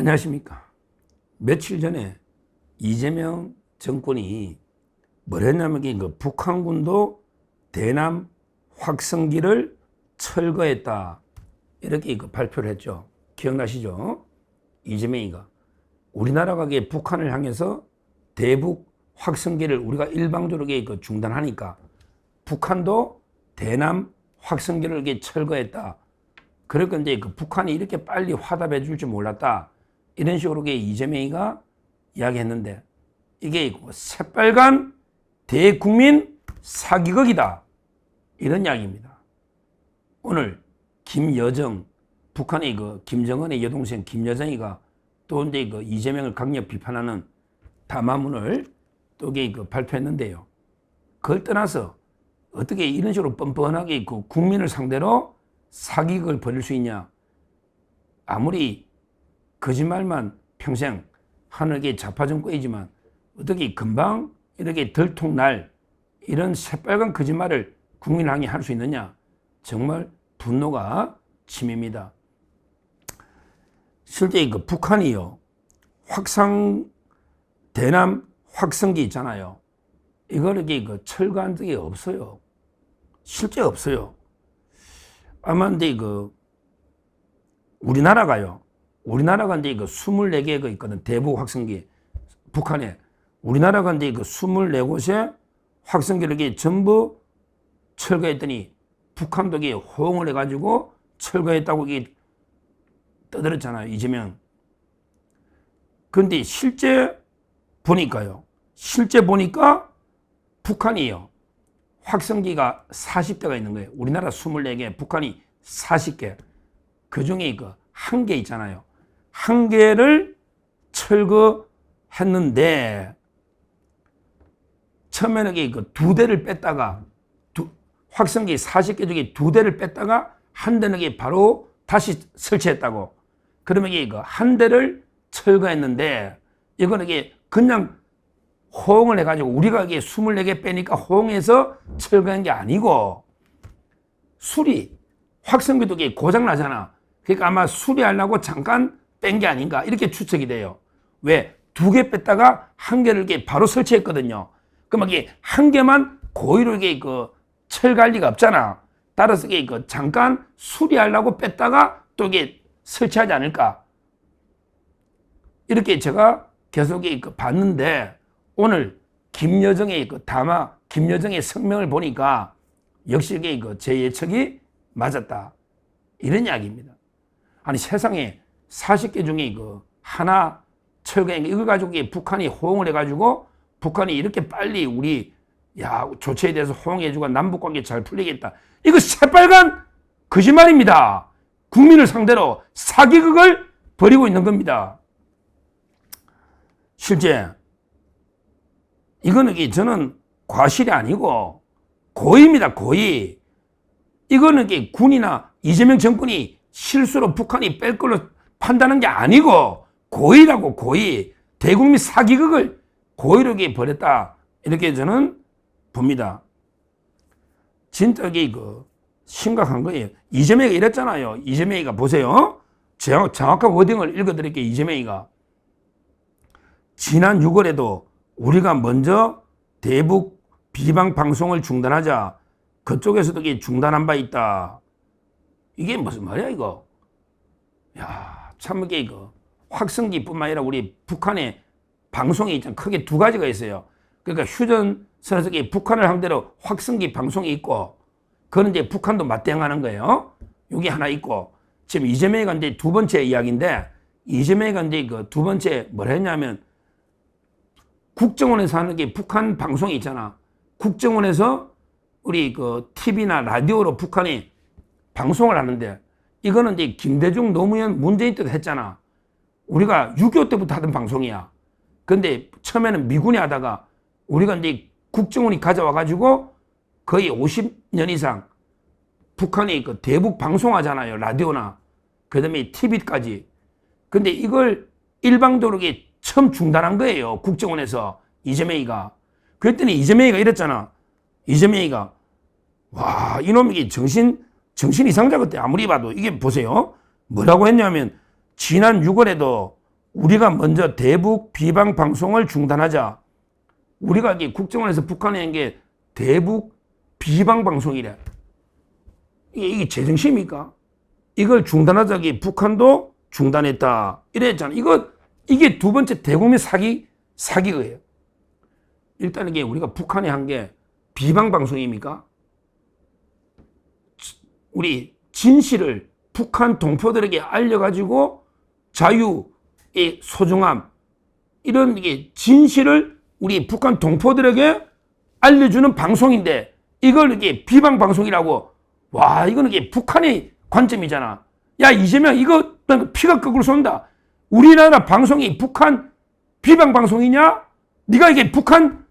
안녕하십니까. 며칠 전에 이재명 정권이 뭘 했냐면 그 북한군도 대남 확성기를 철거했다 이렇게 발표를 했죠. 기억나시죠? 이재명이가 우리나라가 북한을 향해서 대북 확성기를 우리가 일방적으로 중단하니까 북한도 대남 확성기를 철거했다. 그러니까 이제 북한이 이렇게 빨리 화답해 줄 줄 몰랐다. 이런 식으로 이재명이가 이야기했는데 이게 새빨간 대국민 사기극이다. 이런 이야기입니다. 오늘 김여정, 북한의 김정은의 여동생 김여정이가 또 이제 이재명을 강력 비판하는 담화문을 또 발표했는데요. 그걸 떠나서 어떻게 이런 식으로 뻔뻔하게 국민을 상대로 사기극을 벌일 수 있냐. 아무리 거짓말만 평생 하늘에 자파정권이지만 어떻게 금방 이렇게 들통날 이런 새빨간 거짓말을 국민을 향해 할 수 있느냐. 정말 분노가 치밉니다. 실제 북한이요. 대남 확성기 있잖아요. 이걸 철거한 적이 없어요. 실제 없어요. 아마 근데 우리나라가 이제 24개가 있거든. 대북 확성기. 북한에. 우리나라가 이제 24곳에 확성기를 전부 철거했더니 북한도 호응을 해가지고 철거했다고 떠들었잖아요. 이재명. 그런데 실제 보니까 북한이요. 확성기가 40대가 있는 거예요. 우리나라 24개, 북한이 40개. 그 중에 1개 있잖아요. 1개를 철거했는데 처음에는 2대를 뺐다가 확성기 40개 중에 2대를 뺐다가 한 대는 바로 다시 설치했다고. 그러면 1대를 철거했는데 이거는 그냥 호응을 해가지고 우리가 24개 빼니까 호응해서 철거한 게 아니고 확성기도 고장나잖아. 그러니까 아마 수리하려고 잠깐 뺀 게 아닌가 이렇게 추측이 돼요. 왜? 2개 뺐다가 1개를 바로 설치했거든요. 그럼 1개만 고의로 철거할 리가 없잖아. 따라서 잠깐 수리하려고 뺐다가 또 설치하지 않을까. 이렇게 제가 계속 봤는데 오늘 김여정의 담화, 김여정의 성명을 보니까 역시 제 예측이 맞았다. 이런 이야기입니다. 아니 세상에 40개 중에 하나 철거한 이거 가지고 북한이 호응을 해가지고 북한이 이렇게 빨리 우리 조치에 대해서 호응해주고 남북관계 잘 풀리겠다. 이거 새빨간 거짓말입니다. 국민을 상대로 사기극을 벌이고 있는 겁니다. 실제 이거는 저는 과실이 아니고 고의입니다. 고의. 이거는 군이나 이재명 정권이 실수로 북한이 뺄 걸로 판단한 게 아니고 고의라고. 고의. 대국민 사기극을 고의로 벌였다. 이렇게 저는 봅니다. 진짜 심각한 거예요. 이재명이가 이랬잖아요. 이재명이가 보세요. 정확한 워딩을 읽어드릴게요. 이재명이가 지난 6월에도 우리가 먼저 대북 비방 방송을 중단하자 그쪽에서도 중단한 바 있다. 이게 무슨 말이야 이거. 참 확성기뿐만 아니라 우리 북한의 방송이 크게 2가지가 있어요. 그러니까 휴전선에서 북한을 상대로 확성기 방송이 있고 그건 이제 북한도 맞대응하는 거예요. 이게 하나 있고 지금 이재명이가 이제 2번째 이야기인데 이재명이가 이제 2번째 뭘 했냐면 국정원에서 하는 북한 방송이 있잖아. 국정원에서 우리 TV나 라디오로 북한이 방송을 하는데 이거는 이제 김대중, 노무현, 문재인 때도 했잖아. 우리가 6.25 때부터 하던 방송이야. 근데 처음에는 미군이 하다가 우리가 이제 국정원이 가져와가지고 거의 50년 이상 북한이 대북 방송하잖아요. 라디오나. 그 다음에 TV까지. 근데 이걸 일방적으로 처음 중단한 거예요. 국정원에서 이재명이가. 그랬더니 이재명이가 이랬잖아. 이재명이가 와 이놈이 정신 이상자 같아. 아무리 봐도. 이게 보세요. 뭐라고 했냐면 지난 6월에도 우리가 먼저 대북 비방 방송을 중단하자. 우리가 이게 국정원에서 북한에 한 게 대북 비방 방송이래. 이게 제정신입니까? 이걸 중단하자. 북한도 중단했다. 이랬잖아. 이게 두 번째 대국민 사기예요. 일단 이게 우리가 북한에 한 게 비방 방송입니까? 우리 진실을 북한 동포들에게 알려가지고 자유의 소중함, 이런 이게 진실을 우리 북한 동포들에게 알려주는 방송인데 이걸 이게 비방 방송이라고. 와, 이거는 이게 북한의 관점이잖아. 야, 이재명 이거 피가 거꾸로 쏜다. 우리나라 방송이 북한 비방 방송이냐? 네가 이게 북한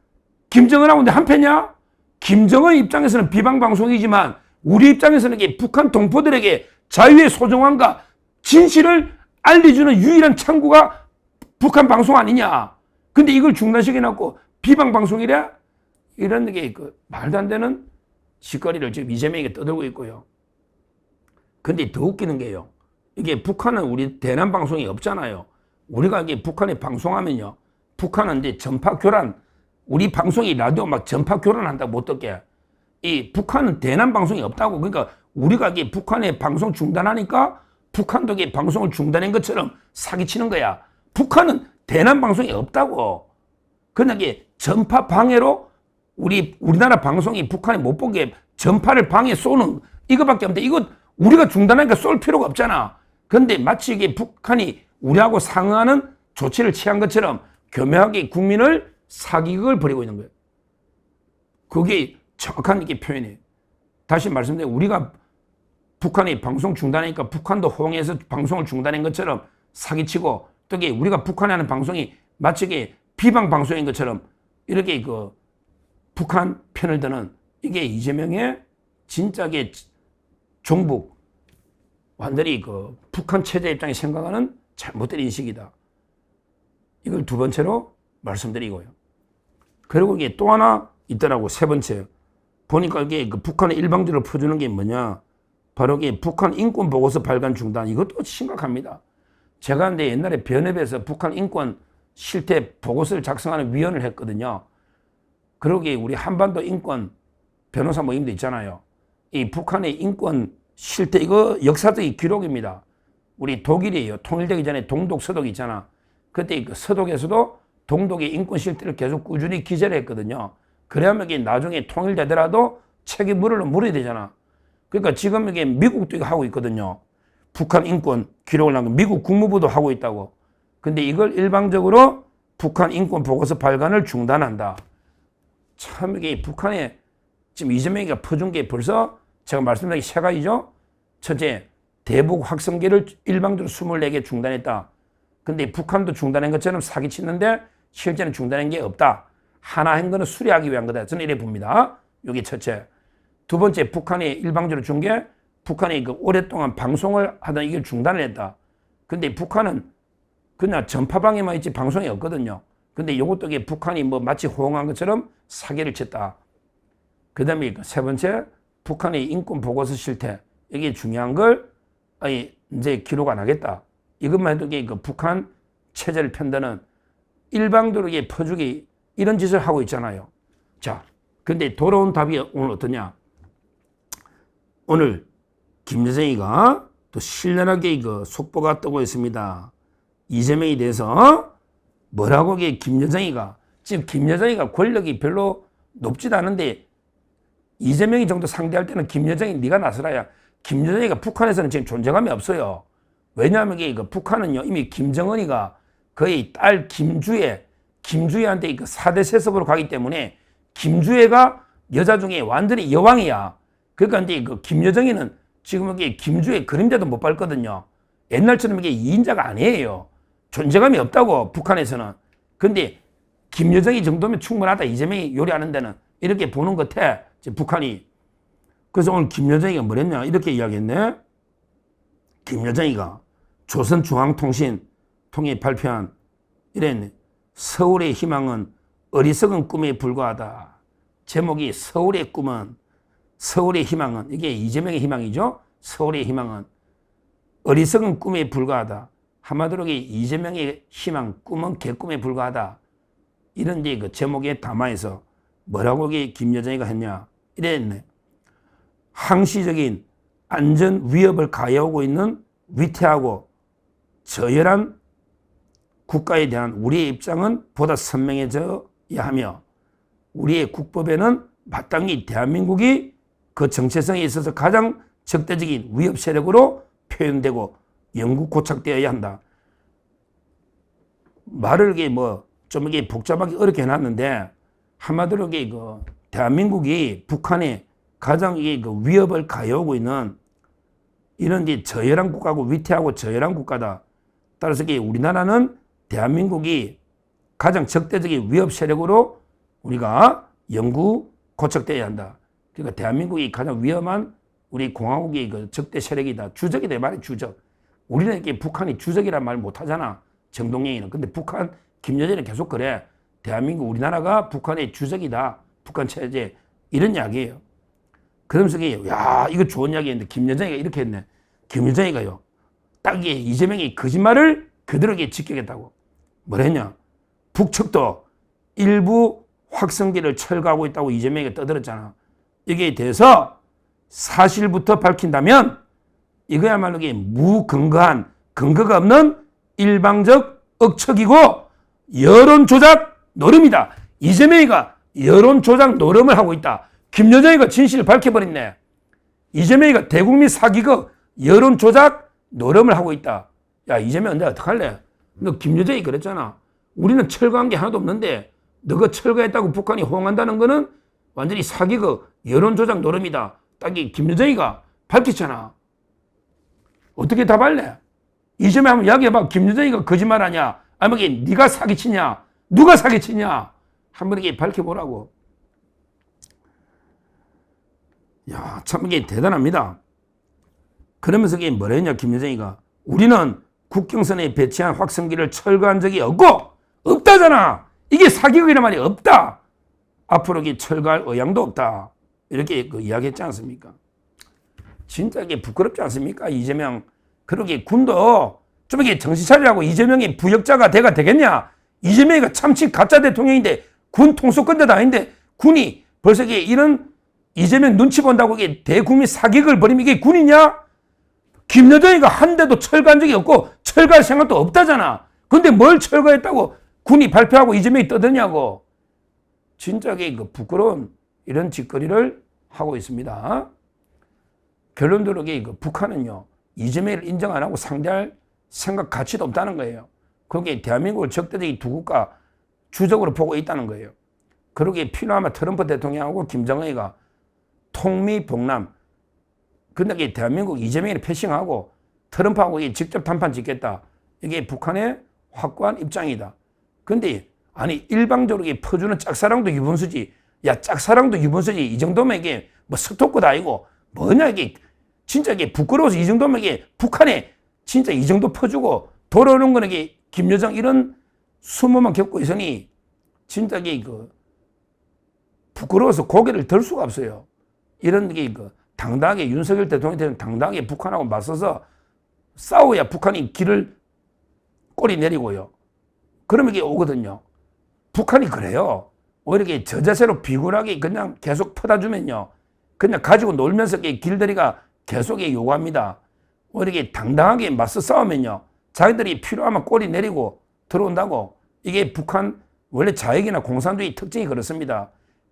김정은하고 한패냐? 김정은 입장에서는 비방 방송이지만 우리 입장에서는 이게 북한 동포들에게 자유의 소중함과 진실을 알려주는 유일한 창구가 북한 방송 아니냐? 근데 이걸 중단시켜놓고 비방 방송이래? 이런 게 말도 안 되는 짓거리를 지금 이재명이 떠들고 있고요. 근데 더 웃기는 게요. 이게 북한은 우리 대남 방송이 없잖아요. 우리가 이게 북한에 방송하면요. 북한은 이제 전파 교란, 우리 방송이 라디오 막 전파 교란한다고 못 듣게. 이 북한은 대남 방송이 없다고. 그러니까 우리가 이게 북한에 방송 중단하니까 북한도 이게 방송을 중단한 것처럼 사기치는 거야. 북한은 대남 방송이 없다고. 그냥 이게 전파 방해로 우리나라 방송이 북한에 못 보게 전파를 방해 쏘는 이거밖에 없는데 이거 우리가 중단하니까 쏠 필요가 없잖아. 그런데 마치 이게 북한이 우리하고 상응하는 조치를 취한 것처럼 교묘하게 국민을 사기극을 벌이고 있는 거예요. 그게 정확한 이게 표현이에요. 다시 말씀드려 우리가 북한이 방송 중단하니까 북한도 호응해서 방송을 중단한 것처럼 사기치고 또 이게 우리가 북한에 하는 방송이 마치 이게 비방 방송인 것처럼 이렇게 북한 편을 드는 이게 이재명의 진짜게 종북 완전히 북한 체제 입장에 생각하는 잘못된 인식이다. 이걸 두 번째로 말씀드리고요. 그리고 이게 또 하나 있더라고. 세 번째. 보니까 이게 북한의 일방적으로 퍼주는 게 뭐냐. 바로 이게 북한 인권 보고서 발간 중단. 이것도 심각합니다. 제가 근데 옛날에 변협에서 북한 인권 실태 보고서를 작성하는 위원을 했거든요. 그러기에 우리 한반도 인권 변호사 모임도 있잖아요. 이 북한의 인권 실태, 이거 역사적인 기록입니다. 우리 독일이에요. 통일되기 전에 동독, 서독 있잖아. 그때 서독에서도 동독의 인권 실태를 계속 꾸준히 기재를 했거든요. 그래야만 이게 나중에 통일되더라도 책임을 물어야 되잖아. 그러니까 지금 이게 미국도 하고 있거든요. 북한 인권 기록을 남긴 미국 국무부도 하고 있다고. 근데 이걸 일방적으로 북한 인권 보고서 발간을 중단한다. 참 이게 북한에 지금 이재명이가 퍼준 게 벌써 제가 말씀드린 게 세 가지죠. 첫째, 대북 확성기를 일방적으로 24개 중단했다. 근데 북한도 중단한 것처럼 사기치는데 실제는 중단한 게 없다. 하나 한 거는 수리하기 위한 거다. 저는 이래 봅니다. 이게 첫째. 두 번째, 북한이 일방적으로 준 게 북한이 오랫동안 방송을 하던 이걸 중단을 했다. 근데 북한은 그냥 전파방에만 있지 방송이 없거든요. 근데 이것도 북한이 마치 호응한 것처럼 사기를 쳤다. 그 다음에 세 번째, 북한의 인권 보고서 실태. 이게 중요한 걸 이제 기록 안 하겠다. 이것만 해도 북한 체제를 편드는 일방적으로 퍼주기 이런 짓을 하고 있잖아요. 자, 근데 돌아온 답이 오늘 어떠냐? 오늘 김여정이가 또 신랄하게 속보가 뜨고 있습니다. 이재명에 대해서 뭐라고 김여정이가 지금 김여정이가 권력이 별로 높지도 않은데 이재명이 정도 상대할 때는 김여정이 네가 나서라야. 김여정이가 북한에서는 지금 존재감이 없어요. 왜냐하면 북한은요 이미 김정은이가 거의 딸 김주애한테 4대 세습으로 가기 때문에 김주애가 여자 중에 완전히 여왕이야. 그러니까 이제 김여정이는 지금 김주애 그림자도 못 밟거든요. 옛날처럼 이게 2인자가 아니에요. 존재감이 없다고 북한에서는. 근데 김여정이 정도면 충분하다. 이재명이 요리하는 데는 이렇게 보는 것 같아. 북한이. 그래서 오늘 김여정이가 뭐랬냐 이렇게 이야기했네. 김여정이가 조선중앙통신통이 발표한 이랬네. 서울의 희망은 어리석은 꿈에 불과하다. 제목이 서울의 희망은 이게 이재명의 희망이죠. 서울의 희망은 어리석은 꿈에 불과하다. 한마디로 이재명의 희망, 꿈은 개꿈에 불과하다. 이런 이제 그 제목에 담아서 뭐라고 김여정이가 했냐. 이랬네. 항시적인 안전 위협을 가해오고 있는 위태하고 저열한 국가에 대한 우리의 입장은 보다 선명해져야 하며 우리의 국법에는 마땅히 대한민국이 그 정체성에 있어서 가장 적대적인 위협 세력으로 표현되고 영구 고착되어야 한다. 말을 좀 복잡하게 어렵게 해놨는데 한마디로 대한민국이 북한에 가장 위협을 가해오고 있는 이런 저열한 국가고 위태하고 저열한 국가다. 따라서 우리나라는 대한민국이 가장 적대적인 위협 세력으로 우리가 영구 고착되어야 한다. 그러니까 대한민국이 가장 위험한 우리 공화국의 적대 세력이다. 주적이다. 말이 주적. 우리는 북한이 주적이란 말 못하잖아. 정동영이는. 근데 북한, 김여정은 계속 그래. 대한민국, 우리나라가 북한의 주적이다. 북한 체제. 이런 이야기예요. 그러면서 야, 이거 좋은 이야기인데 김여정이가 이렇게 했네. 김여정이가요. 딱 이재명이 거짓말을 그대로 지키겠다고. 뭐랬냐. 북측도 일부 확성기를 철거하고 있다고 이재명이 떠들었잖아. 여기에 대해서 사실부터 밝힌다면 이거야말로 무근거한 근거가 없는 일방적 억측이고 여론조작 노름이다. 이재명이가 여론조작 노름을 하고 있다. 김여정이가 진실을 밝혀버렸네. 이재명이가 대국민 사기극 여론조작 노름을 하고 있다. 야, 이재명 내가 어떡할래? 너 김여정이 그랬잖아. 우리는 철거한 게 하나도 없는데 너가 철거했다고 북한이 호응한다는 거는 완전히 사기극 여론조작 노름이다. 딱 김여정이가 밝혔잖아. 어떻게 답할래? 이재명 한번 이야기해봐. 김여정이가 거짓말하냐? 아니면 네가 사기치냐? 누가 사기치냐? 한번 밝혀보라고. 야, 참 이게 대단합니다. 그러면서 뭐라 했냐, 김여정이가. 우리는 국경선에 배치한 확성기를 철거한 적이 없다잖아. 이게 사기극이란 말이 없다. 앞으로 철거할 의향도 없다. 이렇게 이야기했지 않습니까? 진짜 이게 부끄럽지 않습니까? 이재명. 그러게 군도 좀 정신 차리라고. 이재명이 부역자가 돼가 되겠냐? 이재명이가 참치 가짜 대통령인데 군 통수권자도 아닌데 군이 벌써 이런 이재명 눈치 본다고 대국민 사기극을 벌이면 이게 군이냐? 김여정이가 한 대도 철거한 적이 없고 철거할 생각도 없다잖아. 근데 뭘 철거했다고 군이 발표하고 이재명이 떠드냐고. 진짜 부끄러운 이런 짓거리를 하고 있습니다. 결론적으로 북한은요, 이재명을 인정 안 하고 상대할 생각 가치도 없다는 거예요. 거기에 대한민국을 적대적인 두 국가 주적으로 보고 있다는 거예요. 그러기에 필요하면 트럼프 대통령하고 김정은이가 통미봉남, 근데 대한민국 이재명을 패싱하고 트럼프하고 직접 단판 짓겠다. 이게 북한의 확고한 입장이다. 근데 아니 일방적으로 퍼주는 짝사랑도 유분수지. 야, 짝사랑도 유분수지. 이 정도면 이게 석토꽃 아니고 뭐냐 이게. 진짜 부끄러워서 이 정도면 북한에 진짜 이 정도 퍼주고 돌아오는 거는 김여정 이런 수모만 겪고 있으니 진짜 부끄러워서 고개를 들 수가 없어요. 이런 당당하게 윤석열 대통령한테는 당당하게 북한하고 맞서서 싸워야 북한이 꼬리 내리고요. 그러면 이게 오거든요. 북한이 그래요. 오히려 저자세로 비굴하게 그냥 계속 퍼다주면요. 그냥 가지고 놀면서 길들이가 계속 요구합니다. 오히려 당당하게 맞서 싸우면요. 자기들이 필요하면 꼬리 내리고 들어온다고. 이게 북한 원래 자익이나 공산주의 특징이 그렇습니다.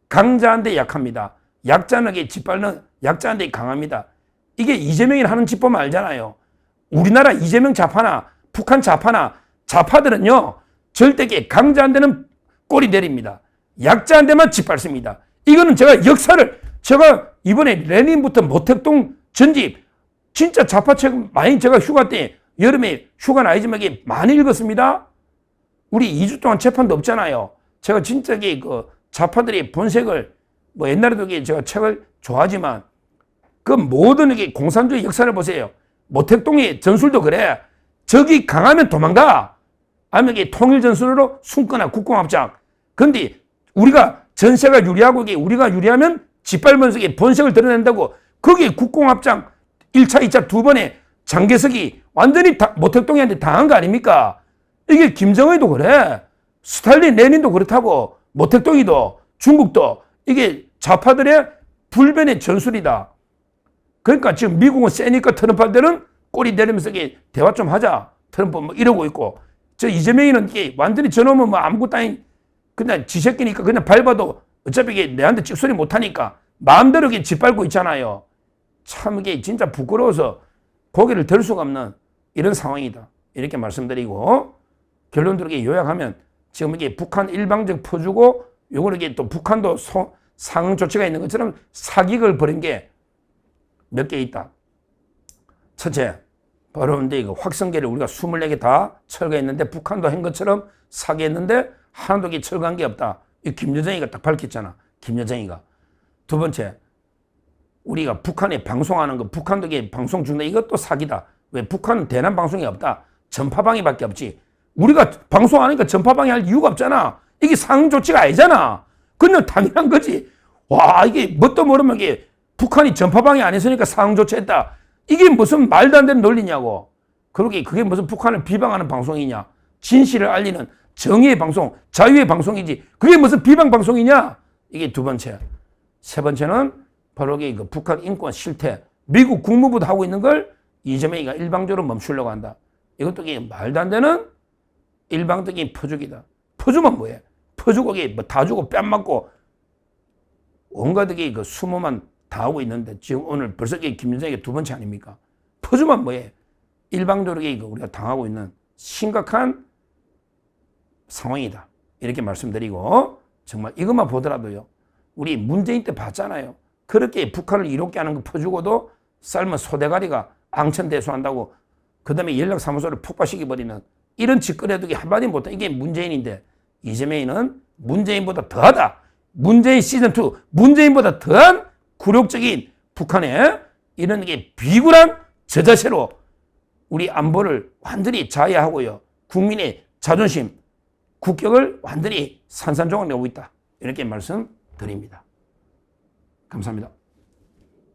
강자한테 약합니다. 약자는 짓밟는 약자한테 강합니다. 이게 이재명이 하는 짓보면 알잖아요. 우리나라 이재명 좌파나 북한 좌파나 좌파들은요. 절대 강자한테는 꼬리 내립니다. 약자한테만 짓밟습니다. 이거는 제가 제가 이번에 레닌부터 모택동 전집 진짜 좌파책 많이 제가 휴가 때 여름에 휴가는 아니지만 많이 읽었습니다. 우리 2주 동안 재판도 없잖아요. 제가 진짜 좌파들의 본색을 옛날에도 제가 책을 좋아하지만 그 모든 공산주의 역사를 보세요. 모택동의 전술도 그래. 적이 강하면 도망가. 아니면 통일전술로 숨거나 국공합작. 근데 우리가 전세가 유리하고 우리가 유리하면 짓밟으면서 본색을 드러낸다고 거기에 국공합작 1차, 2차 두 번에 장개석이 완전히 모택동이한테 당한 거 아닙니까? 이게 김정은도 그래. 스탈린, 레닌도 그렇다고. 모택동이도 중국도 이게 좌파들의 불변의 전술이다. 그러니까 지금 미국은 세니까 트럼프한테는 꼬리 내리면서 대화 좀 하자. 트럼프 뭐 이러고 있고. 저 이재명이는 이게 완전히 저놈은 뭐 아무것도 아닌 그냥 지새끼니까 그냥 밟아도 어차피 이게 내한테 찍소리 못하니까 마음대로 이게 짓밟고 있잖아요. 참 이게 진짜 부끄러워서 고개를 들 수가 없는 이런 상황이다. 이렇게 말씀드리고 결론적으로 요약하면 지금 이게 북한 일방적 퍼주고 요거는 이게 또 북한도 상응 조치가 있는 것처럼 사기극을 벌인 게 몇 개 있다. 첫째, 바로 이제 이거 확성기를 우리가 24개 다 철거했는데 북한도 한 것처럼 사기했는데 하나도 이게 철거한 게 없다. 이 김여정이가 딱 밝혔잖아. 김여정이가. 두 번째, 우리가 북한에 방송하는 거, 북한도 이게 방송 중다. 이것도 사기다. 왜? 북한은 대남 방송이 없다. 전파방위밖에 없지. 우리가 방송하니까 전파방위 할 이유가 없잖아. 이게 상응 조치가 아니잖아. 그냥 당연한 거지. 와, 이게 뭣도 모르면 이게 북한이 전파방위 안 했으니까 상응 조치했다. 이게 무슨 말도 안 되는 논리냐고. 그게 무슨 북한을 비방하는 방송이냐. 진실을 알리는 정의의 방송, 자유의 방송이지. 그게 무슨 비방 방송이냐. 이게 두 번째. 세 번째는 바로 이게 그 북한 인권 실태. 미국 국무부도 하고 있는 걸 이재명이가 일방적으로 멈추려고 한다. 이것도 이게 말도 안 되는 일방적인 퍼주기다. 퍼주면 뭐해? 퍼주고 이게 뭐 다 주고 뺨 맞고 온갖 이게 그 수모만 다 하고 있는데 지금 오늘 벌써 이게 김여정이 두 번째 아닙니까? 퍼주면 뭐해? 일방적으로 이게 우리가 당하고 있는 심각한 상황이다. 이렇게 말씀드리고 정말 이것만 보더라도요. 우리 문재인 때 봤잖아요. 그렇게 북한을 이롭게 하는 거 퍼주고도 삶은 소대가리가 앙천대소한다고 그 다음에 연락사무소를 폭파시켜버리는 이런 짓거리도 한마디 못해. 이게 문재인인데 이재명이는 문재인보다 더하다. 문재인 시즌2 문재인보다 더한 굴욕적인 북한의 이런 게 비굴한 저자세로 우리 안보를 완전히 자해하고요. 국민의 자존심, 국격을 완전히 산산조각 내고 있다. 이렇게 말씀드립니다. 감사합니다.